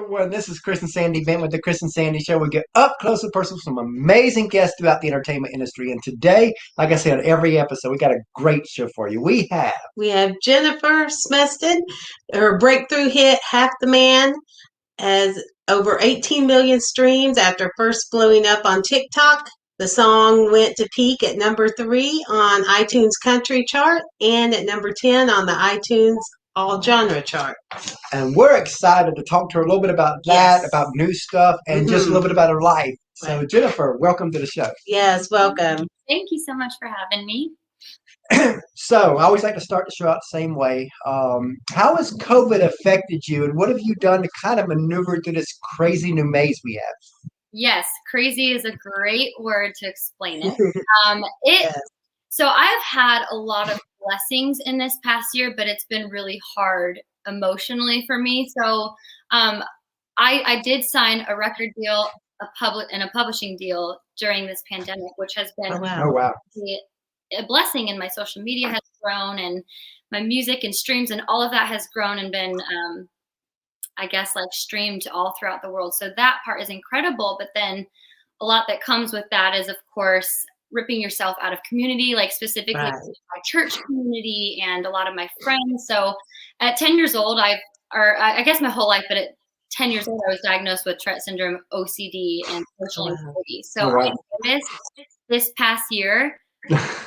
everyone. This is Chris and Sandy Bent with the Chris and Sandy Show. We get up close and personal with some amazing guests throughout the entertainment industry. And today, like I said, every episode, we got a great show for you. We have Jennifer Smestad. Her breakthrough hit, Half the Man, has over 18 million streams after first blowing up on TikTok. The song went to peak at number 3 on iTunes Country chart and at number 10 on the iTunes All Genre chart. And we're excited to talk to her a little bit about that, about new stuff, and just a little bit about her life. So, Jennifer, welcome to the show. Yes, welcome. Thank you so much for having me. So, I always like to start the show out the same way. How has COVID affected you, and what have you done to kind of maneuver through this crazy new maze we have? Yes, crazy is a great word to explain it. So I've had a lot of blessings in this past year, but it's been really hard emotionally for me. So I did sign a record deal, a publishing deal during this pandemic, which has been a blessing. And my social media has grown, and my music and streams and all of that has grown and been I guess like streamed all throughout the world. So that part is incredible. But then a lot that comes with that is, of course, ripping yourself out of community, like specifically my church community and a lot of my friends. So at 10 years old, I guess my whole life, but at 10 years old, I was diagnosed with Tourette syndrome, OCD, and social anxiety. So I noticed this past year,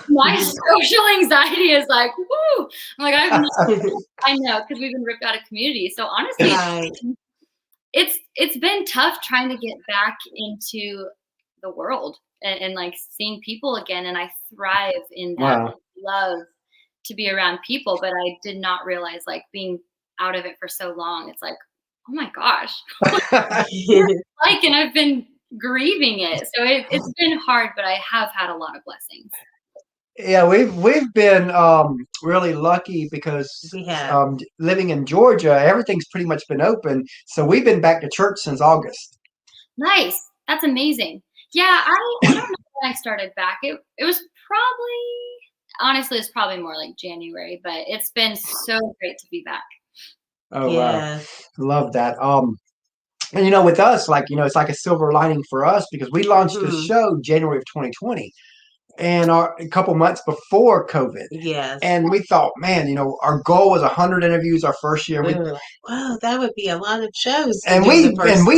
my social anxiety is like, woo! I'm like, I know, because we've been ripped out of community. So honestly, it's been tough trying to get back into the world and like seeing people again. And I thrive in that. Love to be around people, but I did not realize, like, being out of it for so long, it's like, oh my gosh, like, and I've been grieving it. So it's been hard, but I have had a lot of blessings. Yeah, we've been really lucky because living in Georgia, everything's pretty much been open. So we've been back to church since August. Nice. That's amazing. Yeah, I don't know when I started back. It was honestly, it's probably more like January, but it's been so great to be back. Oh, wow. Love that. And, with us, like, it's like a silver lining for us because we launched the show January of 2020. And a couple months before COVID. Yes. And we thought, man, our goal was 100 interviews our first year. Wow, that would be a lot of shows. And we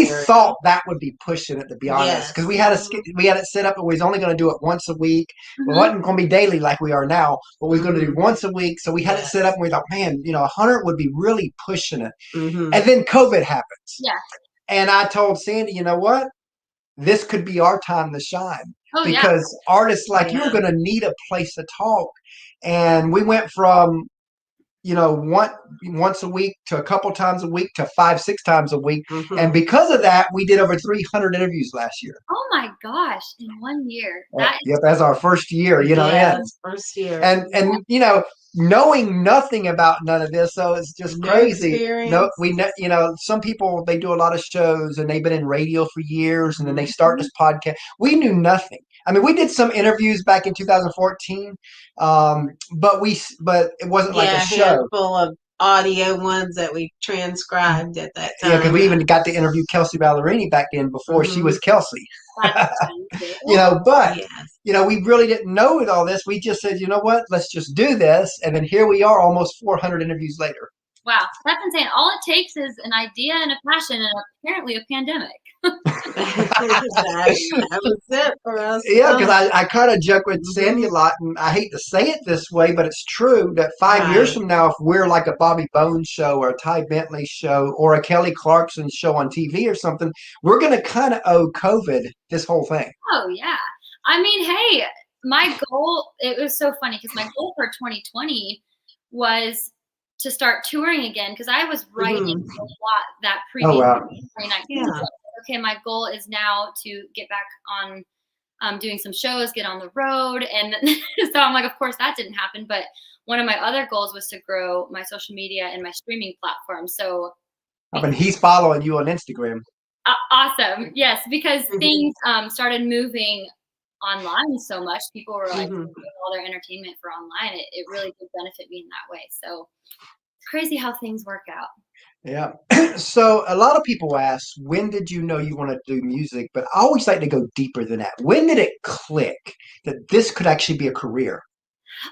thought that would be pushing it, to be honest, because we had it set up, and we was only going to do it once a week. We wasn't going to be daily like we are now, but we were going to do once a week. So we had it set up, and we thought, man, 100 would be really pushing it. And then COVID happens. Yeah. And I told Sandy, you know what? This could be our time to shine. Because artists like you are going to need a place to talk. And we went from, once a week to a couple times a week to 5-6 times a week. And because of that, we did over 300 interviews last year. Oh my gosh, in 1 year. That's our first year, First year. And knowing nothing about none of this, so it's just crazy. Some people, they do a lot of shows and they've been in radio for years, and then they start this podcast. We knew nothing. I mean, we did some interviews back in 2014, but it wasn't like a show. Full of audio ones that we transcribed at that time. Yeah, because we even got to interview Kelsey Ballerini back then before she was Kelsey. We really didn't know all this. We just said, you know what, let's just do this. And then here we are almost 400 interviews later. Wow, that's insane. All it takes is an idea and a passion and apparently a pandemic. That was it for us. Yeah, because I kind of joke with Sandy a lot, and I hate to say it this way, but it's true that 5 years from now, if we're like a Bobby Bones show or a Ty Bentley show or a Kelly Clarkson show on TV or something, we're going to kind of owe COVID this whole thing. Oh, yeah. I mean, hey, my goal, it was so funny because my goal for 2020 was to start touring again, because I was writing a lot that previous 2019. Yeah. Okay, my goal is now to get back on doing some shows, get on the road. And so I'm like, of course that didn't happen. But one of my other goals was to grow my social media and my streaming platform. So he's following you on Instagram. Awesome. Yes, because things started moving online so much. People were like doing all their entertainment for online. It really did benefit me in that way. So it's crazy how things work out. Yeah. So a lot of people ask, when did you know you want to do music? But I always like to go deeper than that. When did it click that this could actually be a career?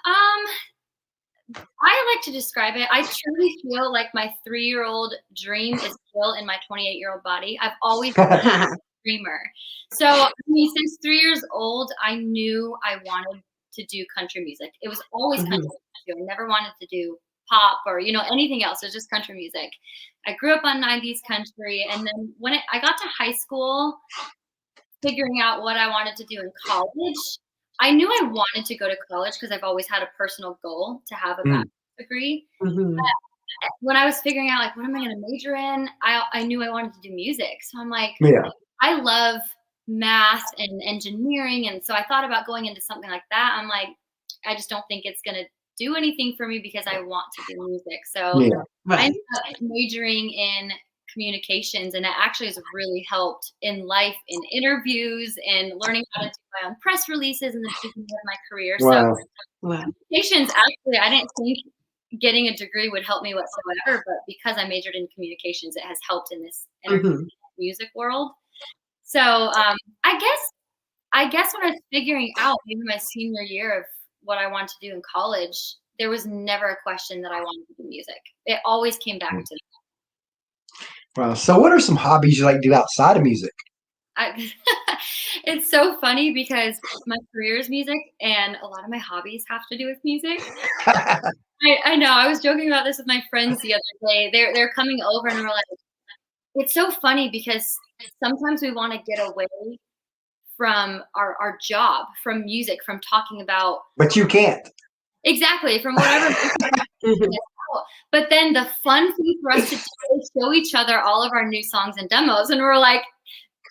Um, I like to describe it. I truly feel like my 3-year-old dream is still in my 28-year-old body. I've always been a dreamer. So, I mean, since 3 years old, I knew I wanted to do country music. It was always country music. I never wanted to do pop or, anything else. It was just country music. I grew up on 90s country. And then when I got to high school, figuring out what I wanted to do in college, I knew I wanted to go to college because I've always had a personal goal to have a Mm, bachelor's degree. Mhm. But when I was figuring out like what am I going to major in, I knew I wanted to do music. So I'm like, yeah. I love math and engineering, and so I thought about going into something like that. I'm like, I just don't think it's going to do anything for me because I want to do music. So Yeah. I Right. ended up majoring in communications, and it actually has really helped in life, in interviews, and learning how to do my own press releases in the beginning of my career. So Wow. Wow. communications, actually, I didn't think getting a degree would help me whatsoever, but because I majored in communications, it has helped in this Mhm. music world. So I guess when I was figuring out maybe my senior year of what I wanted to do in college, there was never a question that I wanted to do music. It always came back to Wow. So what are some hobbies you like to do outside of music? I, it's so funny because my career is music and a lot of my hobbies have to do with music. I know. I was joking about this with my friends the other day. They're coming over and we're like, it's so funny because sometimes we want to get away from our job, from music, from talking about But you can't. exactly from whatever. Mhm. But then the fun thing for us to do is show each other all of our new songs and demos, and we're like,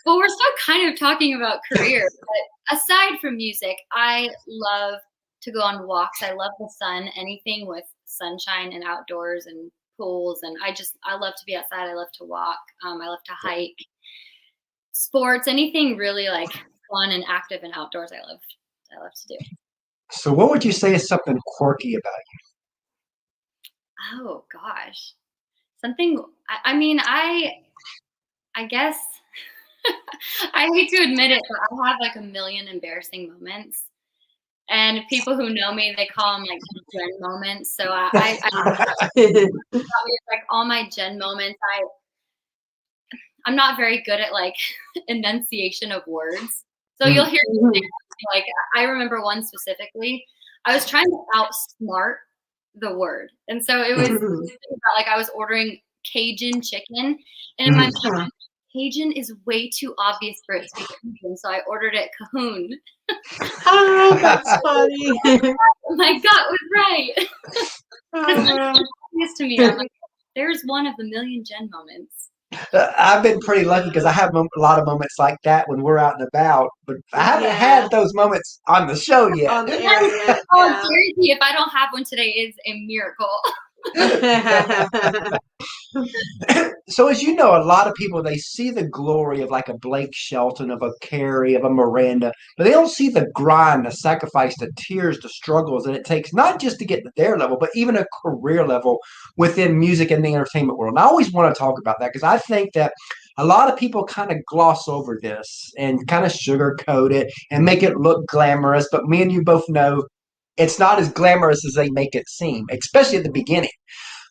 well, we're still kind of talking about career. But aside from music, I love to go on walks. I love the sun, anything with sunshine and outdoors and pools, and I love to be outside. I love to walk. I love to hike. Sports, anything really like fun and active and outdoors. I love to do. So what would you say is something quirky about Oh gosh, something. I mean, I guess I hate to admit it, but I have like a million embarrassing moments. And people who know me, they call them like Jen moments. So like all my Jen moments. I'm not very good at like enunciation of words. So you? you'll Mm. hear me say Mhm. something like I remember one specifically. I was trying to outsmart the word, and so it was Mhm. like I was ordering Cajun chicken, and in my Mm. mind, Cajun is way too obvious for it to be Cajun, so I ordered it Cahoon. Oh, that's funny. My gut was right. Because it's Oh. obvious to me. I'm like, there's one of the million Jen moments. I've been pretty lucky because I have a lot of moments like that when we're out and about, but I haven't Yeah. had those moments on the show yet. On the air yet. Oh, Yeah. seriously, if I don't have one today, it's a miracle. So as you know, a lot of people they see the glory of like a Blake Shelton, of a Carey, of a Miranda, but they don't see the grind, the sacrifice, the tears, the struggles that it takes not just to get to their level, but even a career level within music and the entertainment world. And I always want to talk about that because I think that a lot of people kind of gloss over this and kind of sugarcoat it and make it look glamorous. But me and you both know it's not as glamorous as they make it seem, especially at the beginning.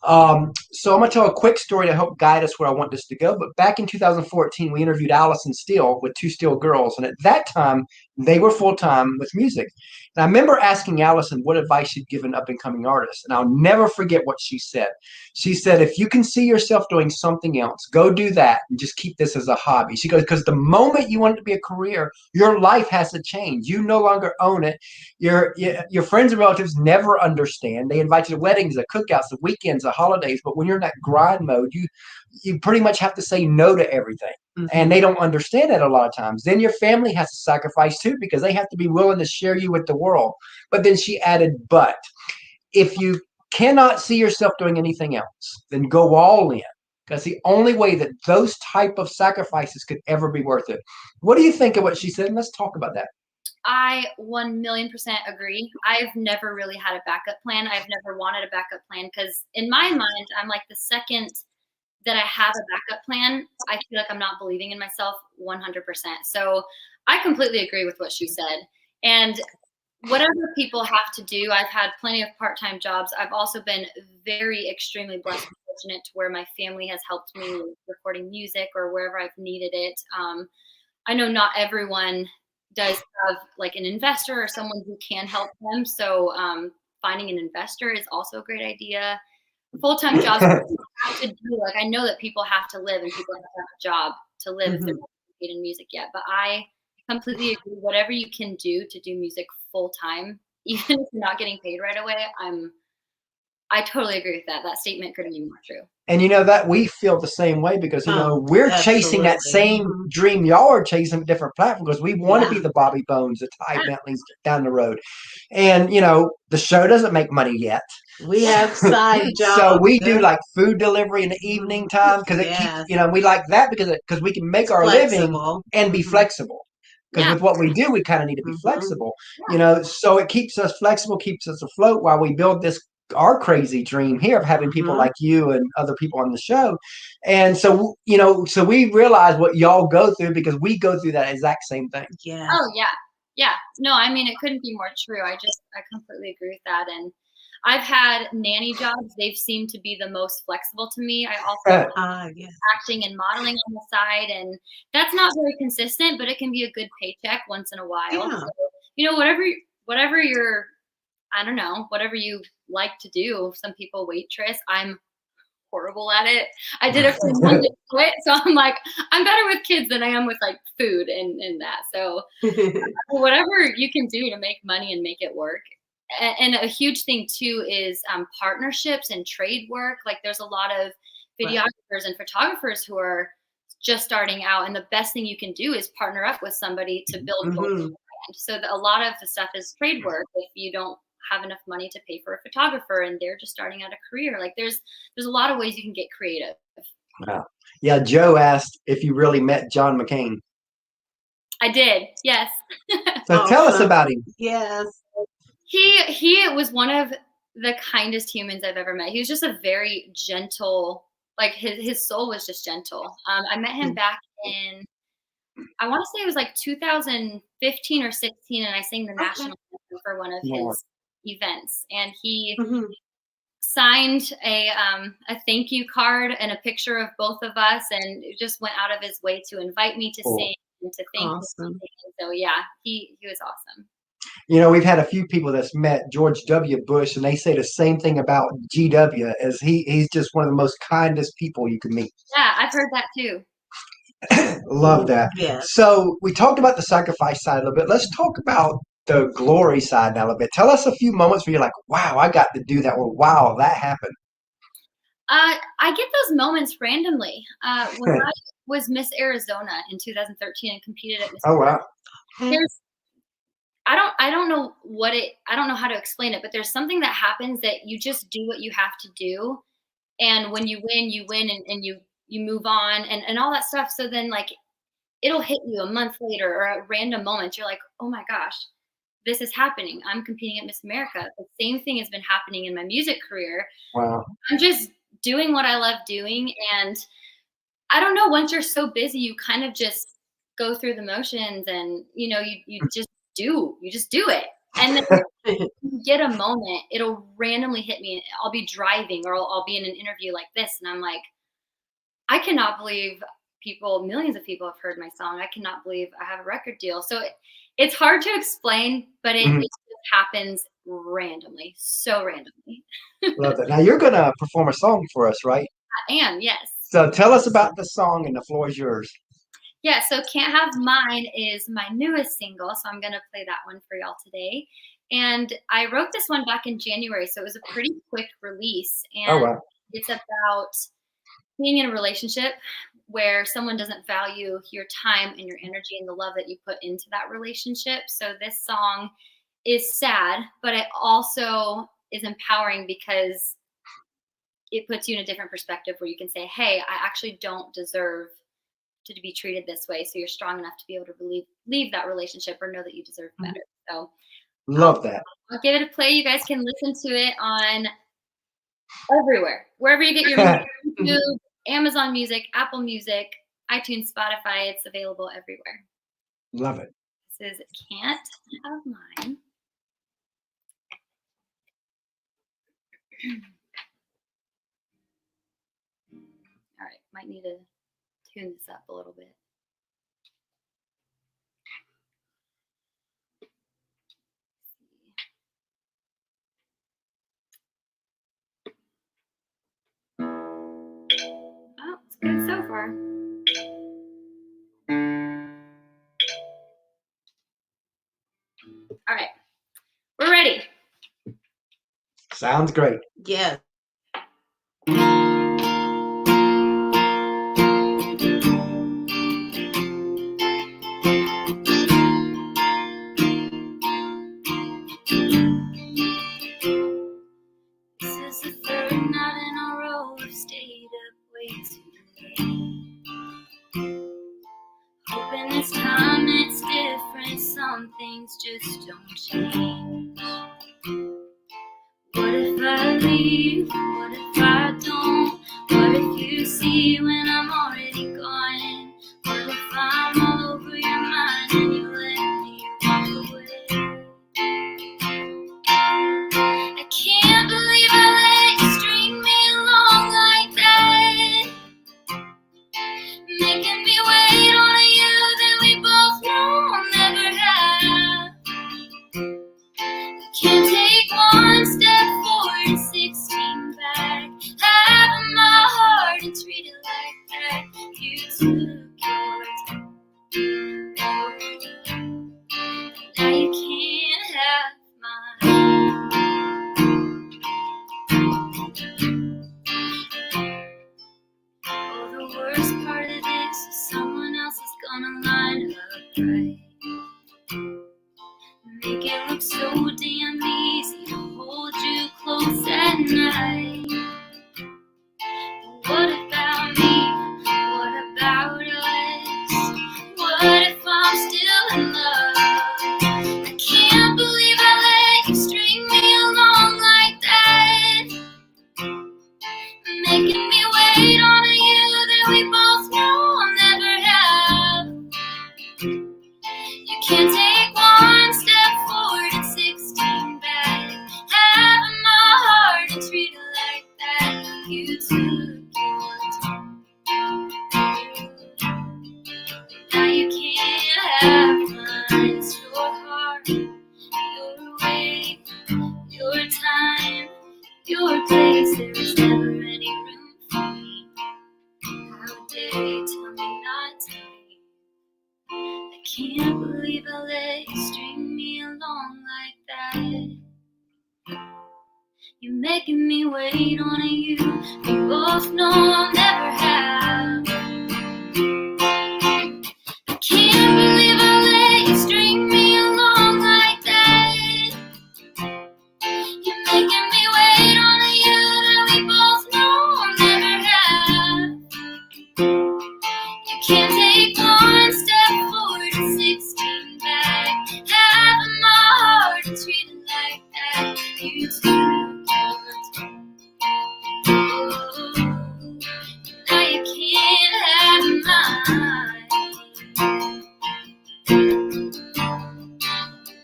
So I'm going to tell a quick story to help guide us where I want this to go. But back in 2014, we interviewed Allison Steele with Two Steel Girls. And at that time, they were full time with music. And I remember asking Allison what advice she'd give an up and coming artist. And I'll never forget what she said. She said, if you can see yourself doing something else, go do that and just keep this as a hobby. She goes, because the moment you want it to be a career, your life has to change. You no longer own it. Your friends and relatives never understand. They invite you to weddings, the cookouts, the weekends, the holidays. But when you're in that grind mode, you pretty much have to say no to everything. And they don't understand that a lot of times. Then your family has to sacrifice too because they have to be willing to share you with the world. But then she added, but if you cannot see yourself doing anything else, then go all in. Because the only way that those type of sacrifices could ever be worth it. What do you think of what she said? And let's talk about that. I 1,000,000% agree. I've never really had a backup plan. I've never wanted a backup plan because in my mind, I'm like the second that I have a backup plan, I feel like I'm not believing in myself 100%. So I completely agree with what she said. And whatever people have to do, I've had plenty of part-time jobs. I've also been very extremely blessed and fortunate to where my family has helped me with recording music or wherever I've needed it. I know not everyone does have like an investor or someone who can help them. So finding an investor is also a great idea. Full-time jobs have to do, like, I know that people have to live and people have to have a job to live if they're not paid in music yet. But I completely agree. Whatever you can do to do music full-time, even if you're not getting paid right away, I totally agree with that. That statement couldn't be more true. And that we feel the same way because we're chasing that same dream y'all are chasing different platforms because we want to be the Bobby Bones, the Ty Bentleys down the road. And the show doesn't make money yet. We have side jobs. So we do like food delivery in the evening time because it keeps, we like that because we can make our living and be flexible. Because with what we do, we kind of need to be flexible, so it keeps us flexible, keeps us afloat while we build our crazy dream here of having people like you and other people on the show. And so, so we realize what y'all go through because we go through that exact same thing. Yeah. Oh, yeah. Yeah. No, I mean, it couldn't be more true. I completely agree with that. And I've had nanny jobs. They've seemed to be the most flexible to me. I also acting and modeling on the side, and that's not very consistent, but it can be a good paycheck once in a while. Yeah. So, whatever you're, I don't know, whatever you like to do. Some people waitress. I'm horrible at it. I did it for months and quit. So I'm like, I'm better with kids than I am with like food and that. So whatever you can do to make money and make it work. And a huge thing too is partnerships and trade work. Like there's a lot of videographers and photographers who are just starting out, and the best thing you can do is partner up with somebody to build both brand. So a lot of the stuff is trade work. If you don't have enough money to pay for a photographer and they're just starting out a career, like there's a lot of ways you can get creative. Wow. Yeah, Joe asked if you really met John McCain. I did, yes. So tell us about him. Yes. He was one of the kindest humans I've ever met. He was just a very gentle, like his soul was just gentle. I met him back in, I want to say it was like 2015 or 16, and I sang the national anthem for one of his events, and he signed a thank you card and a picture of both of us, and just went out of his way to invite me to sing and to thank me. So yeah, he was awesome. We've had a few people that's met George W. Bush, and they say the same thing about GW, as he's just one of the most kindest people you can meet. Yeah, I've heard that too. Love that. Yeah. So we talked about the sacrifice side a little bit. Let's talk about the glory side now a little bit. Tell us a few moments where you're like, wow, I got to do that, or wow, that happened. I get those moments randomly. When I was Miss Arizona in 2013 and competed at Miss America, wow. I don't know I don't know how to explain it, but there's something that happens that you just do what you have to do. And when you win and you move on and all that stuff. So then like, it'll hit you a month later or at random moments. You're like, oh my gosh, this is happening. I'm competing at Miss America. The same thing has been happening in my music career. Wow. I'm just doing what I love doing. And I don't know, once you're so busy, you kind of just go through the motions and, you just do it. And then you get a moment, it'll randomly hit me. I'll be driving or I'll be in an interview like this. And I'm like, I cannot believe millions of people have heard my song. I cannot believe I have a record deal. So it's hard to explain, but it just happens randomly, so randomly. Love it. Now you're going to perform a song for us, right? I am, yes. So tell us about the song, and the floor is yours. Yeah, so Can't Have Mine is my newest single, so I'm going to play that one for y'all today. And I wrote this one back in January, so it was a pretty quick release. And it's about being in a relationship where someone doesn't value your time and your energy and the love that you put into that relationship. So this song is sad, but it also is empowering because it puts you in a different perspective where you can say, hey, I actually don't deserve to be treated this way. So you're strong enough to be able to leave that relationship or know that you deserve better. So love that. I'll give it a play. You guys can listen to it on everywhere, wherever you get your music, YouTube, Amazon Music, Apple Music, iTunes, Spotify. It's available everywhere. Love it. This is Can't Have Mine. All right, might need to tune this up a little bit. Oh, it's good so far. All right, we're ready. Sounds great. Yes. This is the third night in a row I've stayed up way too late. Hoping this time it's different, some things just don't change. What if I leave? What if I don't? What if you see when I'm already gone? What if I'm all over your mind and you let me walk away? I can't believe I let you string me along like that, making me wait on a you that we both know I'll never have. Can't take one step forward and 16 back. Having my heart and treat it like that. You took your time. Now you can't have mine. Oh, the worst part of this is someone else is gonna line up right. Make it look so damn easy to hold you close at night. What about me? What about us? What if I'm still in love? I can't believe I let you string me along like that, making me wait on a you that we both know I'll never have. You can't take one step forward and 16 back. Having my heart and treat it like that. You took your time. Now you can't have mine. It's your heart, your way, your time, your place. There is never any room for me. How dare you tell me not to leave? I can't believe I let you string me along like that. You're making me wait on a you we both know I'll never have. I can't believe I let you string me along like that. You're making me wait on a you that we both know I'll never have. You can't take one step forward and 16 back. Having my heart and treat it like that. You took your time. Now you can't have mine.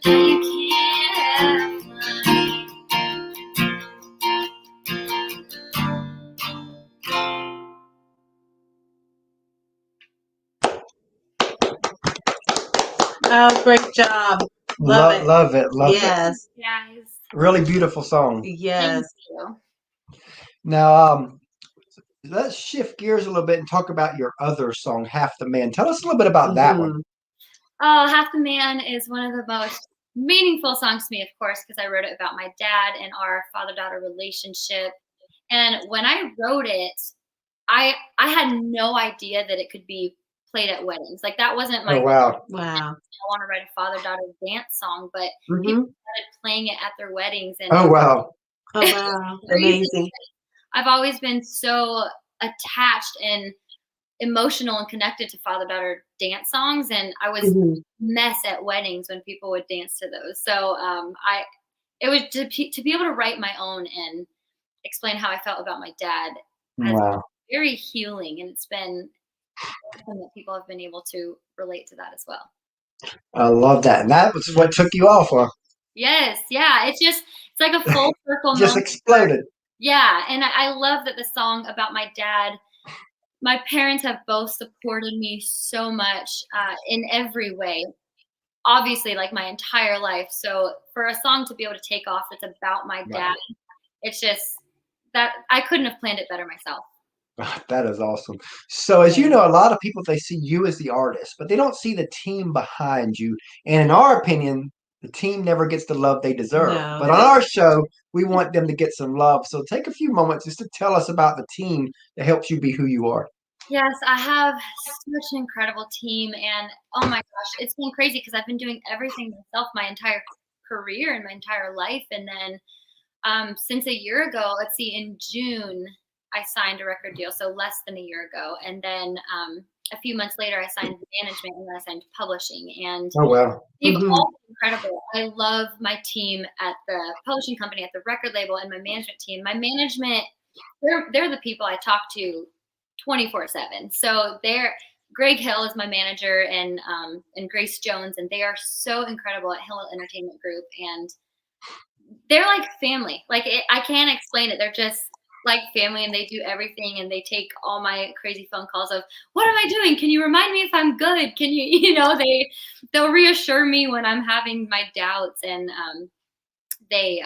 Now you can't have mine. Oh, great job. Love it. Love it. Love Yes. it. Guys. Really beautiful song. Yes. Thank you. Now, let's shift gears a little bit and talk about your other song, Half the Man. Tell us a little bit about that one. Oh, Half the Man is one of the most meaningful songs to me, of course, because I wrote it about my dad and our father-daughter relationship. And when I wrote it, I had no idea that it could be played at weddings. Like that wasn't my Oh, wow. Wow. I want to write a father-daughter dance song, but Mhm. people started playing it at their weddings. And Oh, wow. Oh, wow. Amazing. I've always been so attached and emotional and connected to father-daughter dance songs, and I was mess at weddings when people would dance to those. So it was to be able to write my own and explain how I felt about my dad. Wow. very healing, and it's been awesome that people have been able to relate to that as well. I love that. And that was what took you off, huh? Yes, yeah. It's like a full circle Just moment. exploded. Yeah, and I love that the song about my dad, my parents have both supported me so much in every way. Obviously, like my entire life. So for a song to be able to take off that's about my dad, it's just that I couldn't have planned it better myself. That is awesome. So as you know, a lot of people, they see you as the artist, but they don't see the team behind you. And in our opinion, the team never gets the love they deserve. No, but on our show, we want them to get some love. So take a few moments just to tell us about the team that helps you be who you are. Yes, I have such an incredible team, and oh my gosh, it's been crazy because I've been doing everything myself my entire career and my entire life. And then since a year ago, let's see, in June, I signed a record deal, so less than a year ago. And then a few months later, I signed management, and then I signed publishing. And oh wow, they've all been incredible. I love my team at the publishing company, at the record label, and my management team. My management, they're the people I talk to 24/7. So Greg Hill is my manager, and Grace Jones, and they are so incredible at Hill Entertainment Group, and they're like family. Like I can't explain it. They're just like family, and they do everything, and they take all my crazy phone calls of, what am I doing? Can you remind me if I'm good? Can you, they'll reassure me when I'm having my doubts, and they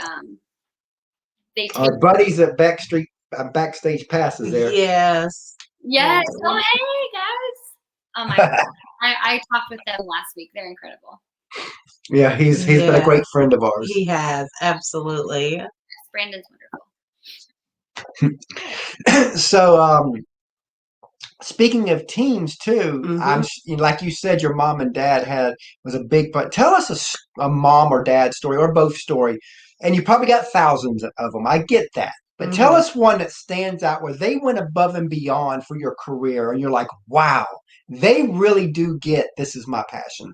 take our buddies at Backstage Passes there. Yes. Yes. Oh, hey guys. Oh my God. I talked with them last week. They're incredible. Yeah, he's been a great friend of ours. He has, absolutely. Yes, Brandon's wonderful. So, speaking of teams too, like you said, your mom and dad was a big part. Tell us a mom or dad story, or both story, and you probably got thousands of them. I get that, but tell us one that stands out where they went above and beyond for your career, and you're like, wow, they really do get this is my passion.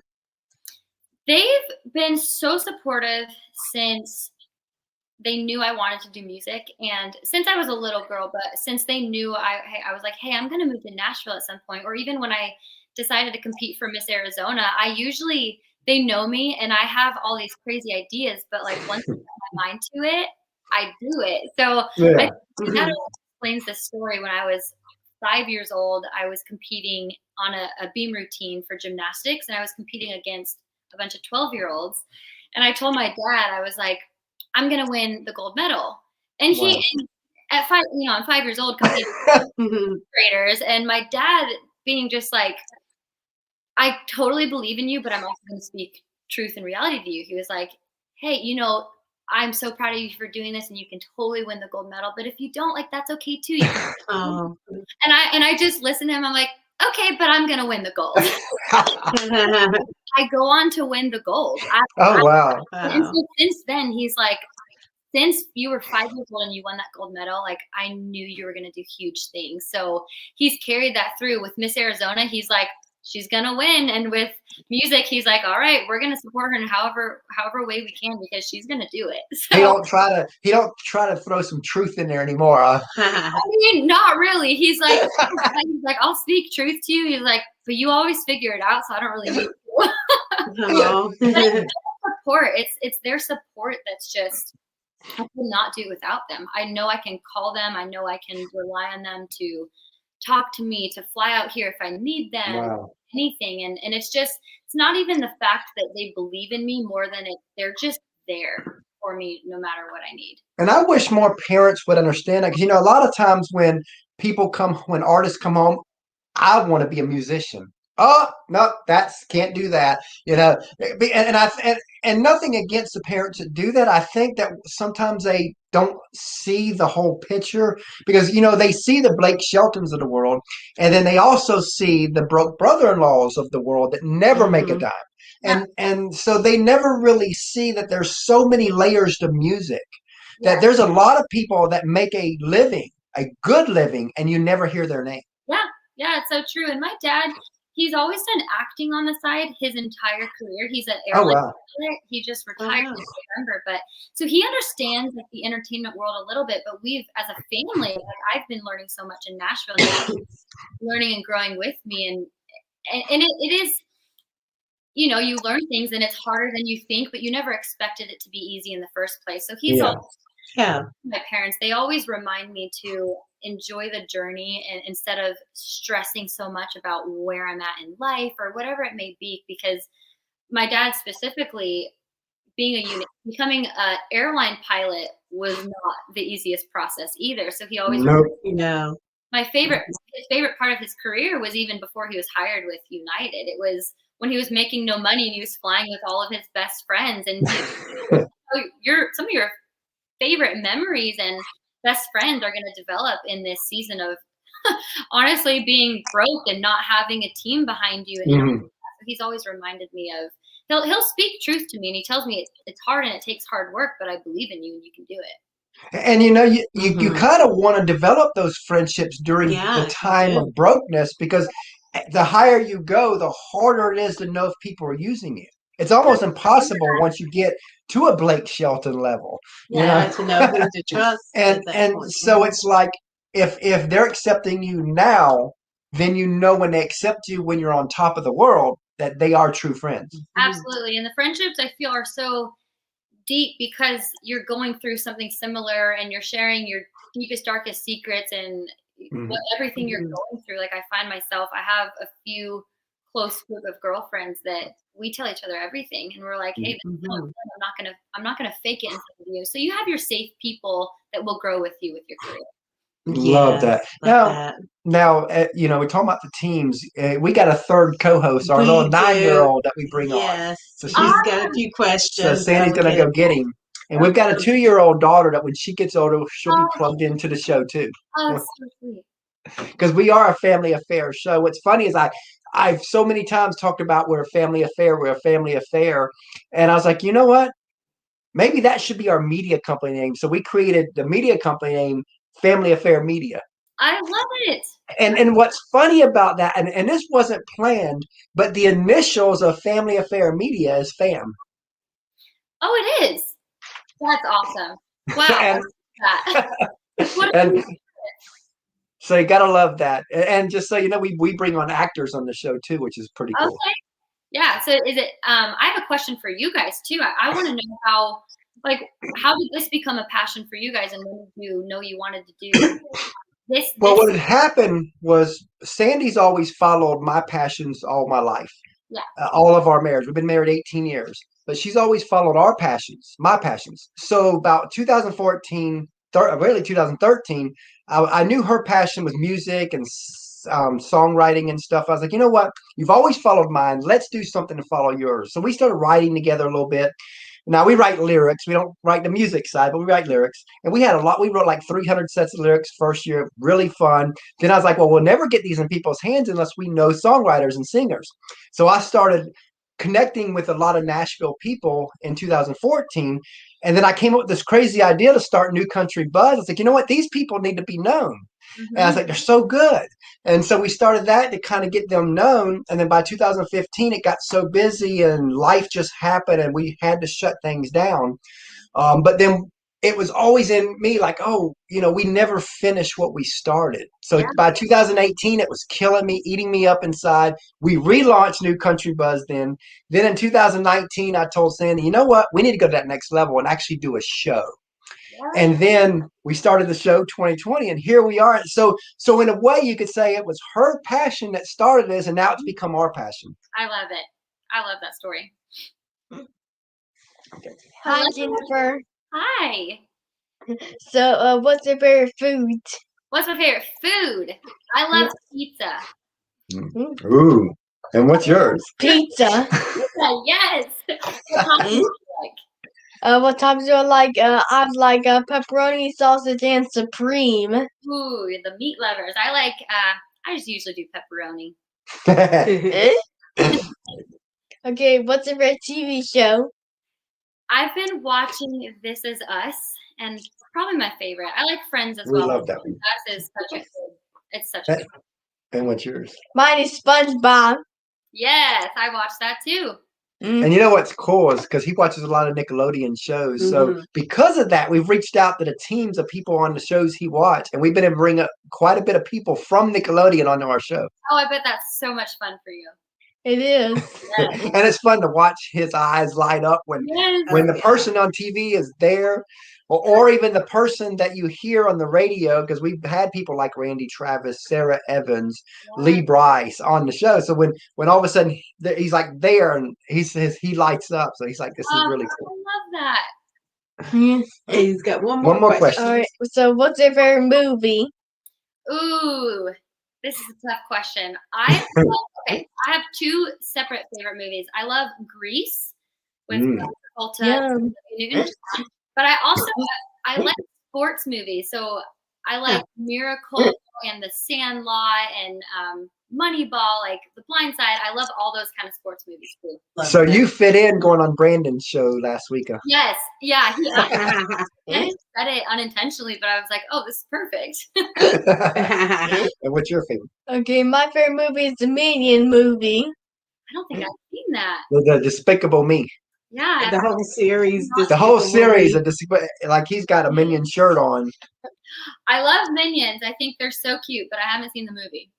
They've been so supportive since they knew I wanted to do music, and since I was a little girl, but since they knew I was like, hey, I'm going to move to Nashville at some point, or even when I decided to compete for Miss Arizona, they know me, and I have all these crazy ideas, but like once I put my mind to it, I do it. So I think that explains the story. When I was 5 years old, I was competing on a beam routine for gymnastics, and I was competing against a bunch of 12-year-olds. And I told my dad, I was like, I'm going to win the gold medal. And at 5, I'm 5 years old, competing with graders. And my dad being just like, I totally believe in you, but I'm also going to speak truth and reality to you. He was like, hey, I'm so proud of you for doing this, and you can totally win the gold medal. But if you don't, like, that's okay too. And I just listened to him. I'm like, okay, but I'm going to win the gold. I go on to win the gold. Wow. And so since then, he's like, since you were 5 years old and you won that gold medal, like, I knew you were going to do huge things. So he's carried that through. With Miss Arizona, he's like, she's going to win. And with music, he's like, all right, we're going to support her in however way we can, because she's going to do it. So, he don't try to throw some truth in there anymore. I mean, not really. He's like, I'll speak truth to you. He's like, but you always figure it out, so I don't really need to. But support. It's their support that's just, I could not do without them. I know I can call them. I know I can rely on them to talk to me, to fly out here if I need them, anything. And it's not even the fact that they believe in me more than they're just there for me no matter what I need. And I wish more parents would understand that, because a lot of times when artists come home, I want to be a musician. Oh no, can't do that. And nothing against the parents that do that. I think that sometimes they don't see the whole picture, because they see the Blake Sheltons of the world, and then they also see the broke brother-in-laws of the world that never make a dime. And so they never really see that there's so many layers to music, that there's a lot of people that make a living, a good living, and you never hear their name. Yeah, it's so true. And my dad, He's always done acting on the side his entire career. He's an airline pilot. He just retired in November, but so he understands like the entertainment world a little bit. But we've, as a family, like I've been learning so much in Nashville, and learning and growing with me, and it is, you know, you learn things and it's harder than you think, but you never expected it to be easy in the first place. So he's my parents, they always remind me to enjoy the journey and instead of stressing so much about where I'm at in life or whatever it may be, because my dad specifically, becoming an airline pilot was not the easiest process either. So he always his favorite part of his career was even before he was hired with United. It was when he was making no money and he was flying with all of his best friends, and some of your favorite memories and best friends are going to develop in this season of honestly being broke and not having a team behind you. And he's always reminded me of, he'll speak truth to me, and he tells me it's hard and it takes hard work, but I believe in you and you can do it. And you know, you kind of want to develop those friendships during the time of brokenness, because the higher you go, the harder it is to know if people are using you. It's almost impossible once you get to a Blake Shelton level, you know, to know who to trust. and so it's like if they're accepting you now, then you know when they accept you when you're on top of the world that they are true friends. Absolutely, and the friendships I feel are so deep because you're going through something similar and you're sharing your deepest, darkest secrets and everything you're going through. Like I find myself, I have a few close group of girlfriends that we tell each other everything, and we're like, hey, I'm not gonna fake it in front of you. So you have your safe people that will grow with you with your career. Love that. Now, you know, we're talking about the teams. We got a third co-host, our little 9-year-old that we bring on. So she's got a few questions. So Sandy's going to go get him. And we've got a 2-year-old daughter that when she gets older, she'll be plugged into the show too. Oh, so sweet. Because we are a family affair show. What's funny is I've so many times talked about we're a family affair. And I was like, you know what? Maybe that should be our media company name. So we created the media company name, Family Affair Media. I love it. And what's funny about that, and this wasn't planned, but the initials of Family Affair Media is FAM. Oh, it is. That's awesome. Wow. And so you gotta love that. And just so you know, we bring on actors on the show too, which is pretty cool. Okay. Yeah. So is it? I have a question for you guys too. I want to know how did this become a passion for you guys, and when did you know you wanted to do this? Well, what had happened was Sandy's always followed my passions all my life. Yeah. All of our marriage. We've been married 18 years, but she's always followed our passions, my passions. So about 2014, really 2013, I knew her passion was music and songwriting and stuff. I was like, you know what? You've always followed mine. Let's do something to follow yours. So we started writing together a little bit. Now we write lyrics. We don't write the music side, but we write lyrics. And we had a lot. We wrote like 300 sets of lyrics first year. Really fun. Then I was like, well, we'll never get these in people's hands unless we know songwriters and singers. So I started connecting with a lot of Nashville people in 2014. And then I came up with this crazy idea to start New Country Buzz. I was like, you know what? These people need to be known. And I was like, they're so good. And so we started that to kind of get them known. And then by 2015, it got so busy and life just happened and we had to shut things down. But then it was always in me like, oh, you know, we never finished what we started. So by 2018, it was killing me, eating me up inside. We relaunched New Country Buzz then. Then in 2019, I told Sandy, you know what? We need to go to that next level and actually do a show. And then we started the show 2020, and here we are. So in a way, you could say it was her passion that started this, and now it's become our passion. I love it. I love that story. Okay. Hi, Jennifer. Hi. So, what's your favorite food? What's my favorite food? I love pizza. Ooh. And what's yours? Pizza. Yes. What toppings do I like? I like pepperoni, sausage, and supreme. Ooh, the meat lovers. I just usually do pepperoni. Okay, what's your favorite TV show? I've been watching This Is Us, and it's probably my favorite. I like Friends as well. We love that one. Us is such a good. It's such a good. And what's yours? Mine is SpongeBob. Yes, I watched that too. And you know what's cool is because he watches a lot of Nickelodeon shows. So because of that, we've reached out to the teams of people on the shows he watched, and we've been able to bring up quite a bit of people from Nickelodeon onto our show. Oh, I bet that's so much fun for you. It is. Yes. And it's fun to watch his eyes light up when the person on TV is there, or even the person that you hear on the radio, because we've had people like Randy Travis, Sarah Evans, Lee Bryce on the show. So when all of a sudden he's like there and he lights up. So he's like, this is really cool. I love that. Yeah. He's got one more question. All right. So what's your favorite movie? Ooh, this is a tough question. I have two separate favorite movies. I love Grease with Travolta and Newton, but I like sports movies. So I like Miracle and The Sandlot and Moneyball, like The Blind Side. I love all those kind of sports movies too. So you fit in going on Brandon's show last week. Yes, yeah. He said it unintentionally, but I was like, oh, this is perfect. And what's your favorite? Okay, my favorite movie is the Minion movie. I don't think I've seen that. The Despicable Me. Yeah. The whole series. The whole series of like he's got a Minion shirt on. I love Minions. I think they're so cute, but I haven't seen the movie.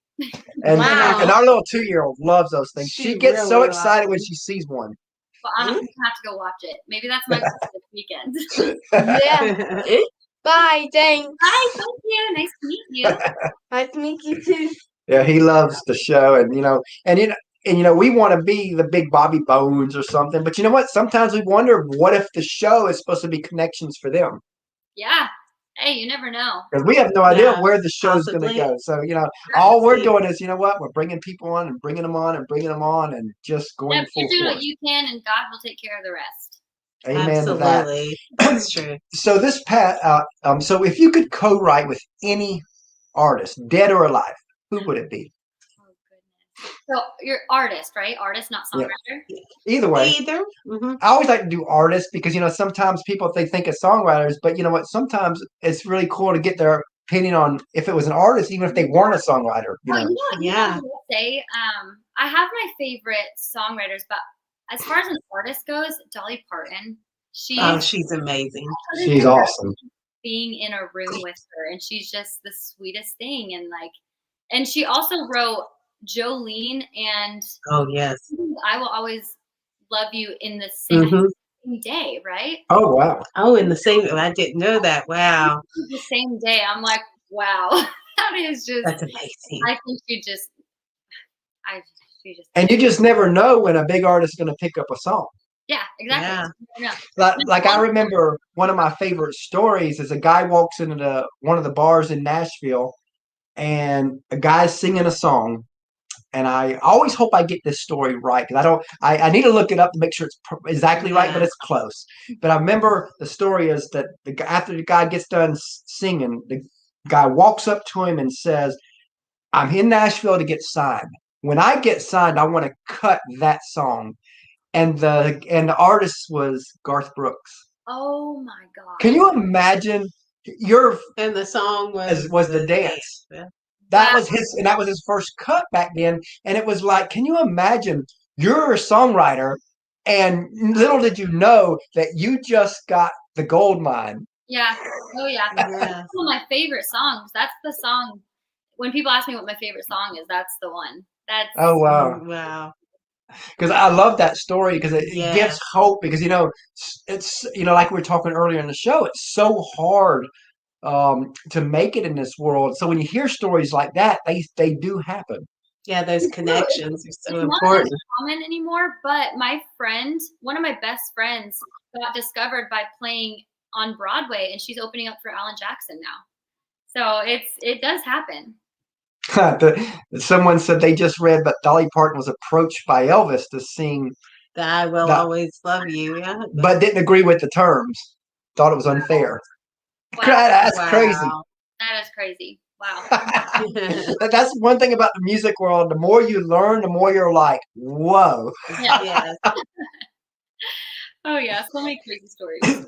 And our little 2-year-old loves those things. She gets really so excited when she sees one. Well, I'm gonna have to go watch it. Maybe that's my this weekend. Yeah. Bye, thanks. Bye, thank you. Nice to meet you. Nice to meet you too. Yeah, he loves the show, and we want to be the big Bobby Bones or something. But you know what? Sometimes we wonder, what if the show is supposed to be connections for them? Yeah. Hey, you never know. Because we have no idea where the show's going to go. So, all we're doing is, we're bringing people on and bringing them on and bringing them on and just going full you do force. what you can, and God will take care of the rest. Amen to that. That's true. So so if you could co-write with any artist, dead or alive, who would it be? Oh, goodness. So you're artist, right? Artist, not songwriter? Yeah. Either way. I always like to do artists because, sometimes people, they think of songwriters, but you know what? Sometimes it's really cool to get their opinion on if it was an artist, even if they weren't a songwriter. I say, I have my favorite songwriters, but as far as an artist goes, Dolly Parton. She's amazing. She's awesome. Being in a room with her, and she's just the sweetest thing, and she also wrote Jolene and I Will Always Love You in the same day, right? Oh wow! Oh, in the same. I didn't know that. Wow. The same day. I'm like, wow, that is just. That's amazing. I think she just. And you just never know when a big artist is going to pick up a song. Yeah, exactly. Yeah. Like I remember one of my favorite stories is a guy walks into one of the bars in Nashville, and a guy's singing a song. And I always hope I get this story right, because I need to look it up to make sure it's exactly right, but it's close. But I remember the story is that after the guy gets done singing, the guy walks up to him and says, "I'm in Nashville to get signed. When I get signed, I want to cut that song." And the artist was Garth Brooks. Oh my God! Can you imagine? And the song was the dance. Yeah. That was his first cut back then, and it was like, can you imagine? You're a songwriter, and little did you know that you just got the gold mine. Yeah. Oh yeah. That's one of my favorite songs. That's the song. When people ask me what my favorite song is, that's the one. Oh wow. Wow. Because I love that story because it gives hope. Because it's like we were talking earlier in the show, it's so hard to make it in this world. So when you hear stories like that, they do happen. Yeah, those connections are so important. It's not common anymore, but one of my best friends, got discovered by playing on Broadway, and she's opening up for Alan Jackson now. So it does happen. Someone said they just read, but Dolly Parton was approached by Elvis to sing "I Will Always Love You," but didn't agree with the terms. Thought it was unfair. Wow. That's crazy. That is crazy. Wow. That's one thing about the music world. The more you learn, the more you're like, whoa. Yeah. Oh yeah, so many crazy stories.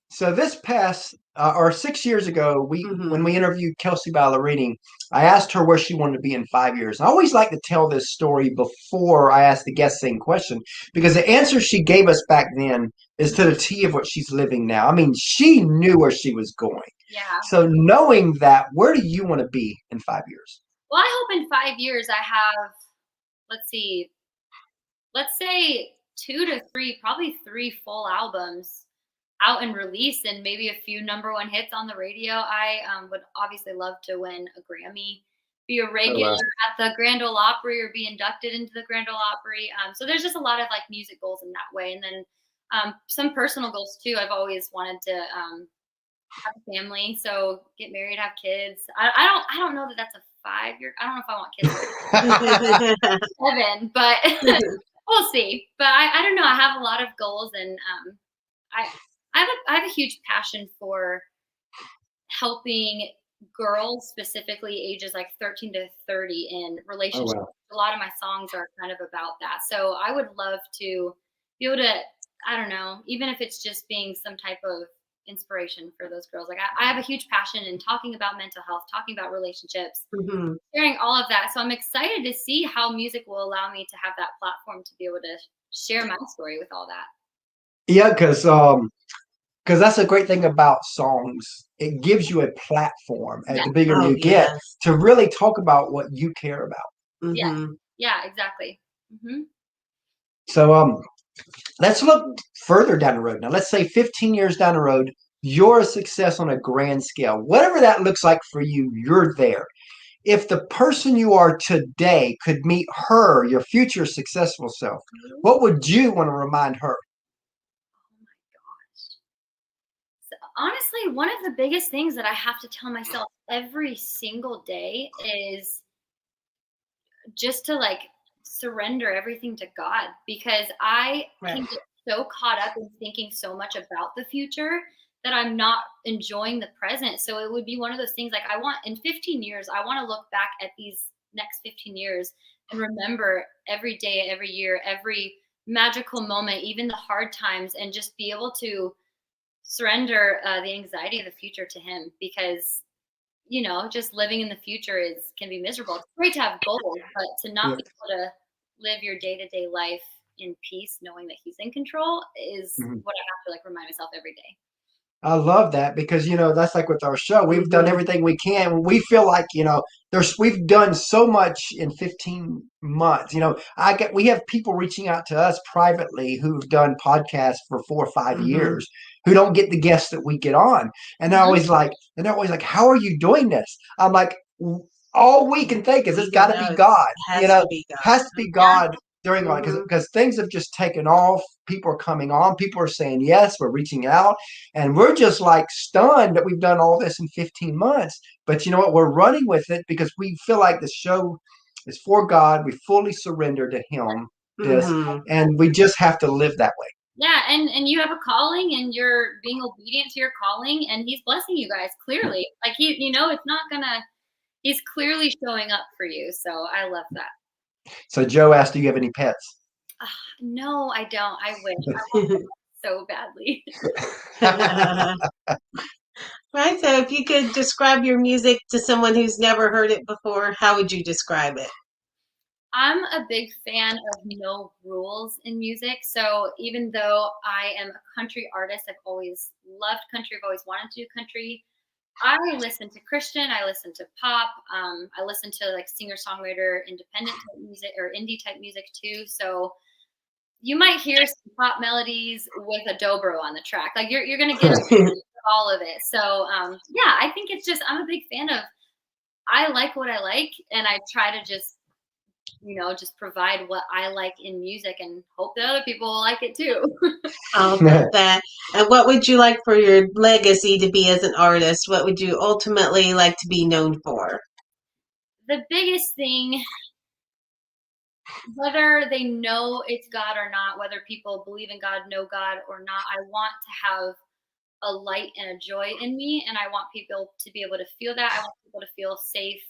So this past or 6 years ago, Mm-hmm. when we interviewed Kelsey Ballerini, I asked her where she wanted to be in 5 years. I always like to tell this story before I ask the guest same question because the answer she gave us back then is to the T of what she's living now. I mean, she knew where she was going. Yeah. So knowing that, where do you want to be in 5 years? Well, I hope in 5 years I have, let's see, let's say 2 to 3, probably 3 full albums out and released, and maybe a few #1 hits on the radio. I would obviously love to win a Grammy, be a regular at the Grand Ole Opry, or be inducted into the Grand Ole Opry. So there's just a lot of like music goals in that way, and then some personal goals too. I've always wanted to have a family, so get married, have kids. I don't know that that's a 5 year. I don't know if I want kids. 7, but we'll see. But I don't know. I have a lot of goals, and I I have a huge passion for helping girls, specifically ages like 13 to 30, in relationships. Oh, wow. A lot of my songs are kind of about that. So I would love to be able to, I don't know, even if it's just being some type of inspiration for those girls. Like I have a huge passion in talking about mental health, talking about relationships, Mm-hmm. sharing all of that. So I'm excited to see how music will allow me to have that platform to be able to share my story with all that. Yeah, because that's a great thing about songs. It gives you a platform, and the bigger you get, to really talk about what you care about. Mm-hmm. Yeah, exactly. Mm-hmm. So let's look further down the road. Now, let's say 15 years down the road, you're a success on a grand scale. Whatever that looks like for you, you're there. If the person you are today could meet her, your future successful self, what would you want to remind her? Honestly, one of the biggest things that I have to tell myself every single day is just to like surrender everything to God, because I can get so caught up in thinking so much about the future that I'm not enjoying the present. So it would be one of those things like I want in 15 years, I want to look back at these next 15 years and remember every day, every year, every magical moment, even the hard times, and just be able to surrender the anxiety of the future to Him, because just living in the future can be miserable. It's great to have goals, but to not be able to live your day-to-day life in peace, knowing that He's in control, is what I have to like remind myself every day. I love that because that's like with our show. We've done everything we can. We feel like we've done so much in 15 months. We have people reaching out to us privately who've done podcasts for 4 or 5 years who don't get the guests that we get on, and they're always like, "How are you doing this?" I'm like, all we can think is it's got to be God. Has to be God. Has to be God. During because things have just taken off. People are coming on. People are saying yes. We're reaching out, and we're just like stunned that we've done all this in 15 months. But you know what? We're running with it because we feel like the show is for God. We fully surrender to Him. And we just have to live that way. Yeah, and you have a calling, and you're being obedient to your calling, and He's blessing you guys clearly. Like it's not gonna. He's clearly showing up for you. So I love that. So Joe asked, do you have any pets? No, I don't. I wish. I want them so badly. Right. So if you could describe your music to someone who's never heard it before, how would you describe it? I'm a big fan of no rules in music. So even though I am a country artist, I've always loved country. I've always wanted to do country. I listen to Christian. I listen to pop. I listen to like singer-songwriter, independent type music, or indie type music too. So you might hear some pop melodies with a dobro on the track. Like you're gonna get all of it. So yeah, I think it's just I'm a big fan of. I like what I like, and I try to just provide what I like in music, and hope that other people will like it too. I'll love that. And what would you like for your legacy to be as an artist? What would you ultimately like to be known for? The biggest thing, whether they know it's God or not, whether people believe in God, know God or not, I want to have a light and a joy in me, and I want people to be able to feel that. I want people to feel safe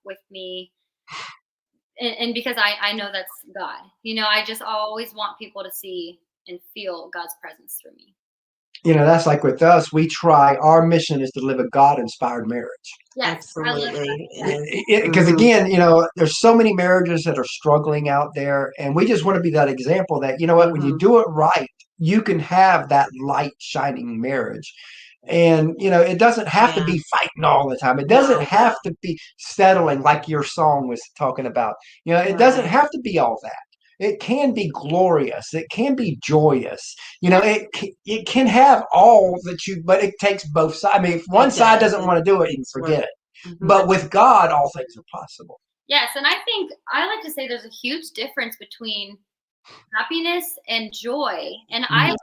with me. And because I know that's God, I just always want people to see and feel God's presence through me. that's like with us. We try. Our mission is to live a God-inspired marriage. Yes, absolutely. Because again, there's so many marriages that are struggling out there, and we just want to be that example that when you do it right, you can have that light shining marriage. And it doesn't have to be fighting all the time. It doesn't have to be settling like your song was talking about. It doesn't have to be all that. It can be glorious. It can be joyous. It can have all that but it takes both sides. I mean, if one side doesn't want to do it, you can forget it. But with God, all things are possible. Yes, and I think I like to say there's a huge difference between happiness and joy. And my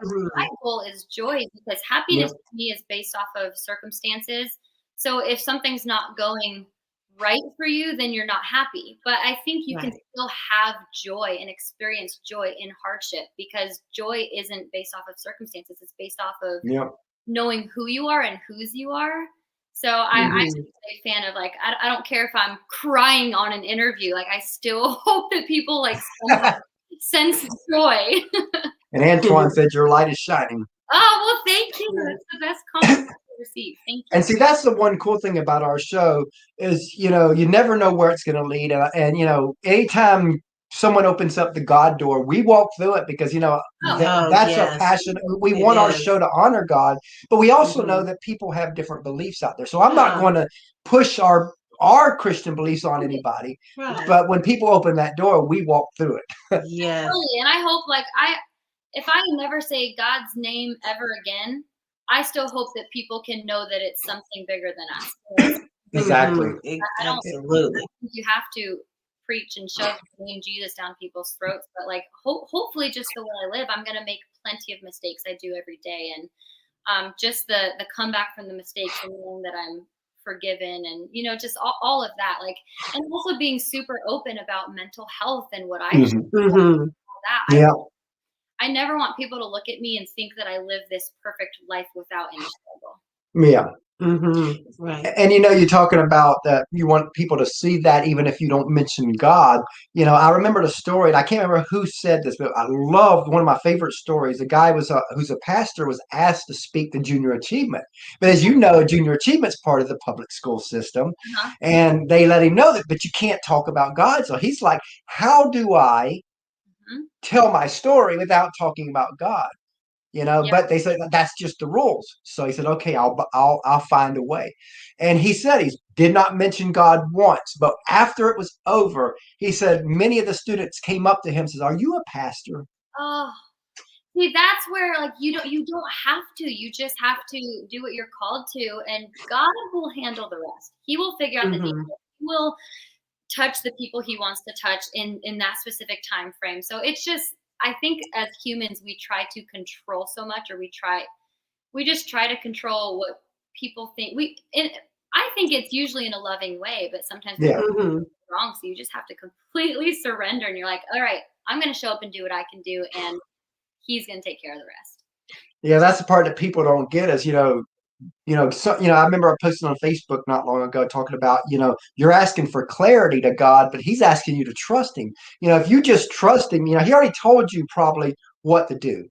goal is joy, because happiness to me is based off of circumstances. So if something's not going right for you, then you're not happy. But I think you can still have joy and experience joy in hardship, because joy isn't based off of circumstances. It's based off of knowing who you are and whose you are. So I'm a big fan of, like, I don't care if I'm crying on an interview. Like, I still hope that people like sense joy. And Antoine said your light is shining. Oh, well, thank you. That's the best compliment I've received. Thank you. And see, that's the one cool thing about our show is, you never know where it's going to lead. And, anytime someone opens up the God door, we walk through it because, that's our passion. We want our show to honor God, but we also know that people have different beliefs out there. So I'm not going to push our Christian beliefs on anybody, but when people open that door, we walk through it. Yes. And I hope, like, if I never say God's name ever again, I still hope that people can know that it's something bigger than us. Exactly. Absolutely. You have to preach and shove the name Jesus down people's throats, but like hopefully just the way I live, I'm going to make plenty of mistakes. I do every day, and just the comeback from the mistakes and knowing that I'm forgiven, and just all of that, like, and also being super open about mental health and what I all that. I never want people to look at me and think that I live this perfect life without any struggle. Yeah. Right. And you're talking about that you want people to see that even if you don't mention God. I remember the story, and I can't remember who said this, but I loved one of my favorite stories. A guy who's a pastor was asked to speak to junior achievement. But as you know, junior achievement's part of the public school system. And they let him know that, but you can't talk about God. So he's like, how do I tell my story without talking about God? But they said that's just the rules. So he said, okay, I'll find a way. And he said he did not mention God once, but after it was over, he said many of the students came up to him and says, "Are you a pastor?" Oh, see, that's where, like, you don't have to. You just have to do what you're called to, and God will handle the rest. He will figure out the details. He will touch the people he wants to touch in that specific time frame. So it's just, I think as humans, we try to control so much, or we just try to control what people think. I think it's usually in a loving way, but sometimes it's wrong. So you just have to completely surrender, and you're like, all right, I'm going to show up and do what I can do, and he's going to take care of the rest. Yeah, that's the part that people don't get is, I remember I posted on Facebook not long ago talking about, you're asking for clarity to God, but he's asking you to trust him. If you just trust him, he already told you probably what to do.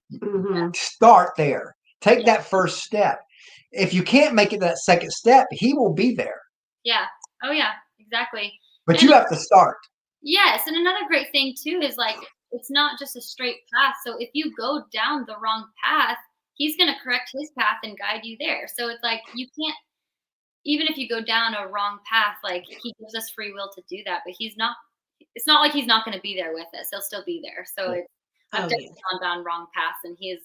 Start there. Take that first step. If you can't make it that second step, he will be there. Yeah. Oh, yeah, exactly. But you have to start. Yes. And another great thing, too, is like, it's not just a straight path. So if you go down the wrong path, he's going to correct his path and guide you there. So it's like, you can't, even if you go down a wrong path, like, he gives us free will to do that, but it's not like he's not going to be there with us. He'll still be there. So I've definitely gone down wrong paths, and he has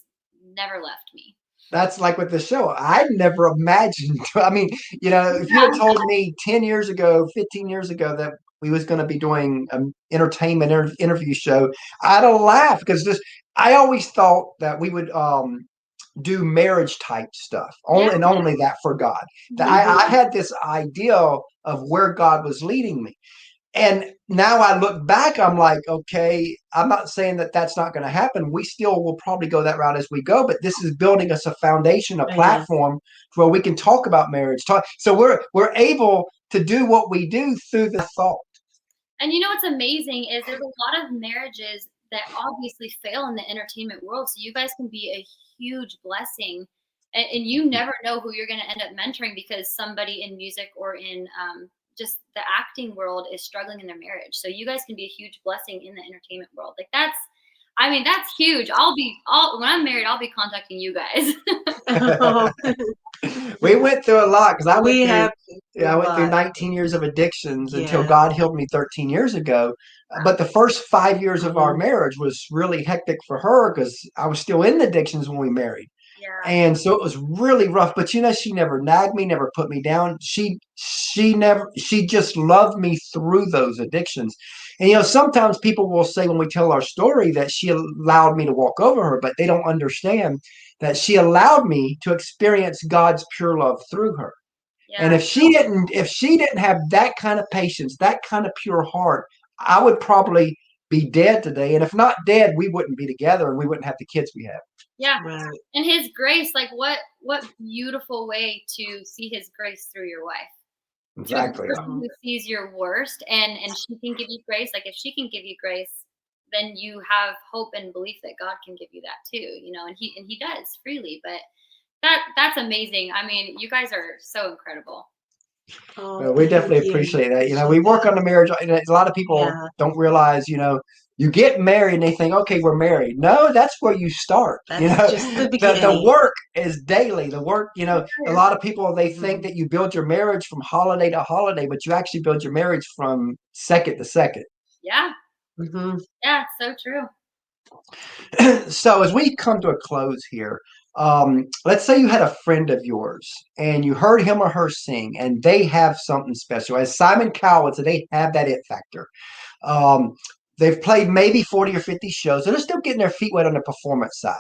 never left me. That's like with the show. I never imagined, I mean, if you had told me 10 years ago, 15 years ago that we was going to be doing an entertainment interview show, I'd have laughed because I always thought that we would do marriage type stuff and only that for God. I had this idea of where God was leading me. And now I look back, I'm like, okay, I'm not saying that that's not going to happen. We still will probably go that route as we go, but this is building us a foundation, a platform where we can talk about marriage. So we're able to do what we do through the thought. And what's amazing is there's a lot of marriages that obviously fail in the entertainment world. So you guys can be a huge blessing and you never know who you're going to end up mentoring because somebody in music or in just the acting world is struggling in their marriage. So you guys can be a huge blessing in the entertainment world. Like that's huge. When I'm married, I'll be contacting you guys. We went through a lot because I went through lot. 19 years of addictions until God healed me 13 years ago. But the first 5 years of our marriage was really hectic for her because I was still in the addictions when we married. Yeah. And so it was really rough. But she never nagged me, never put me down. She just loved me through those addictions. And sometimes people will say when we tell our story that she allowed me to walk over her, but they don't understand that she allowed me to experience God's pure love through her. Yeah. And if she didn't have that kind of patience, that kind of pure heart, I would probably be dead today. And if not dead, we wouldn't be together and we wouldn't have the kids we have. Yeah. Right. And his grace, like what beautiful way to see his grace through your wife. Exactly. To a person who sees your worst and she can give you grace. Like if she can give you grace, then you have hope and belief that God can give you that too, and he does freely. But that's amazing. I mean, you guys are so incredible. Well, we definitely appreciate that. We work on the marriage. And a lot of people don't realize, you get married and they think, okay, we're married. No, that's where you start. That's just the beginning. The work is daily. The work, a lot of people, they think that you build your marriage from holiday to holiday, but you actually build your marriage from second to second. Yeah. Mm-hmm. Yeah, so true. So as we come to a close here, let's say you had a friend of yours and you heard him or her sing and they have something special. As Simon Cowell would say, they have that it factor. They've played maybe 40 or 50 shows. So they're still getting their feet wet on the performance side.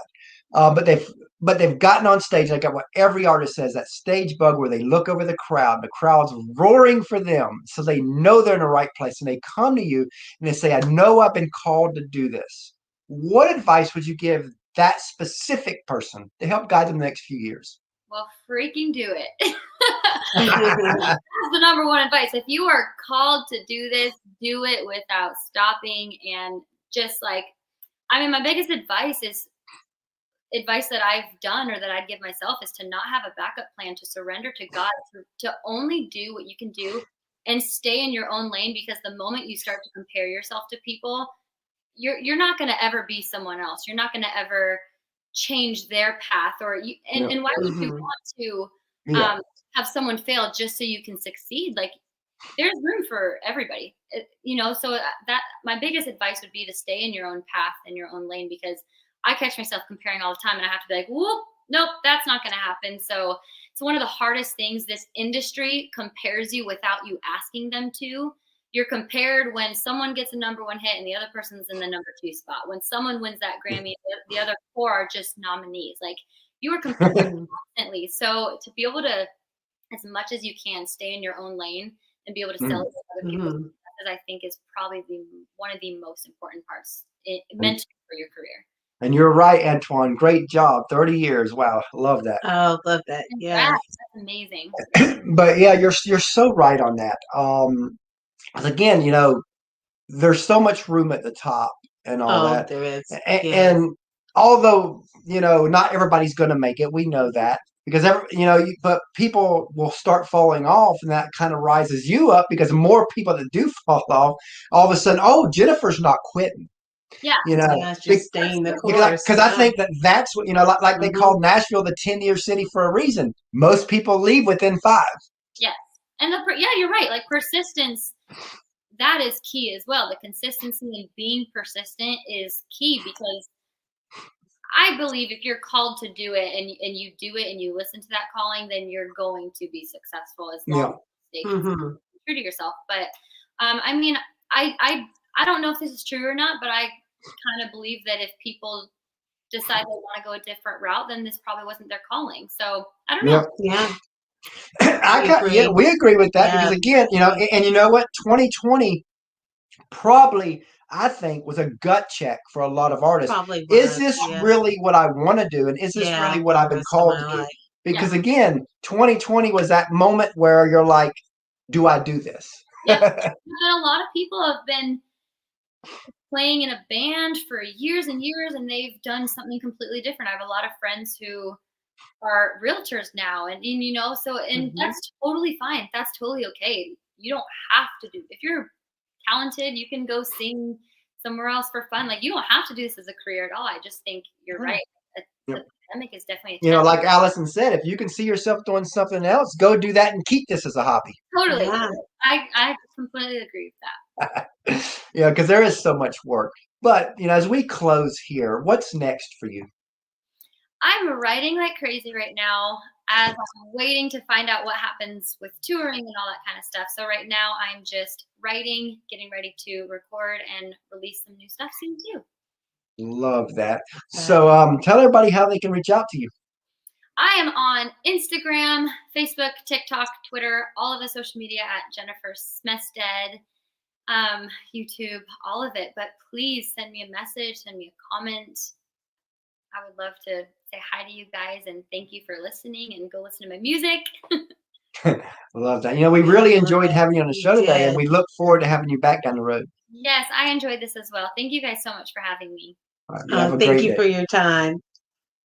But they've gotten on stage. They got what every artist says, that stage bug where they look over the crowd's roaring for them. So they know they're in the right place. And they come to you and they say, I know I've been called to do this. What advice would you give that specific person to help guide them the next few years? Well, freaking do it. That's the number one advice. If you are called to do this, do it without stopping. And just my biggest advice that I've done or that I'd give myself is to not have a backup plan, to surrender to God, to only do what you can do and stay in your own lane, because the moment you start to compare yourself to people, you're not going to ever be someone else. You're not going to ever change their path, and why would you want to have someone fail just so you can succeed? Like there's room for everybody, so that my biggest advice would be to stay in your own path and your own lane, because I catch myself comparing all the time and I have to be like, whoop, nope, that's not going to happen. So it's one of the hardest things. This industry compares you without you asking them to. You're compared when someone gets a number one hit and the other person's in the number 2 spot. When someone wins that Grammy, the other 4 are just nominees. Like you are compared constantly. So to be able to, as much as you can, stay in your own lane and be able to celebrate other people's successes, I think is probably one of the most important parts mentioned for your career. And you're right, Antoine. Great job. 30 years. Wow. Love that. Oh, love that. Yeah. That's amazing. But yeah, you're so right on that. Again, there's so much room at the top and all that. There is. And although, not everybody's going to make it, we know that, because but people will start falling off, and that kind of rises you up, because more people that do fall off, all of a sudden, oh, Jennifer's not quitting. Yeah. Just staying the course. Because I think that's what, like they called Nashville the 10-year city for a reason. Most people leave within 5. Yes. And you're right. Like persistence, that is key as well. The consistency and being persistent is key, because I believe if you're called to do it and you do it and you listen to that calling, then you're going to be successful, as long as you stay true to yourself. But I don't know if this is true or not, but I kind of believe that if people decide they want to go a different route, then this probably wasn't their calling. So I don't know. Yeah. We agree with that, because again, and you know what? 2020 probably, I think, was a gut check for a lot of artists. Is this really what I want to do? And is this really what I've been called to do? Because again, 2020 was that moment where you're like, do I do this? Yeah. And a lot of people have been playing in a band for years and years, and they've done something completely different. I have a lot of friends who are realtors now, and you know, so and that's totally fine. That's totally okay. You don't have to do. If you're talented, you can go sing somewhere else for fun. Like you don't have to do this as a career at all. I just think you're right. The pandemic is definitely you know, like Allison said, if you can see yourself doing something else, go do that and keep this as a hobby. Totally. Yeah. I completely agree with that. Yeah, because there is so much work. But, you know, as we close here, what's next for you? I'm writing like crazy right now as I'm waiting to find out what happens with touring and all that kind of stuff. So right now I'm just writing, getting ready to record and release some new stuff soon too. Love that. So tell everybody how they can reach out to you. I am on Instagram, Facebook, TikTok, Twitter, all of the social media at Jennifer Smestad, YouTube, all of it. But please send me a message, send me a comment. I would love to say hi to you guys and thank you for listening and go listen to my music. Love that. You know, we really enjoyed having you on the show today, and we look forward to having you back down the road. Yes, I enjoyed this as well. Thank you guys so much for having me. Right, thank you for your time.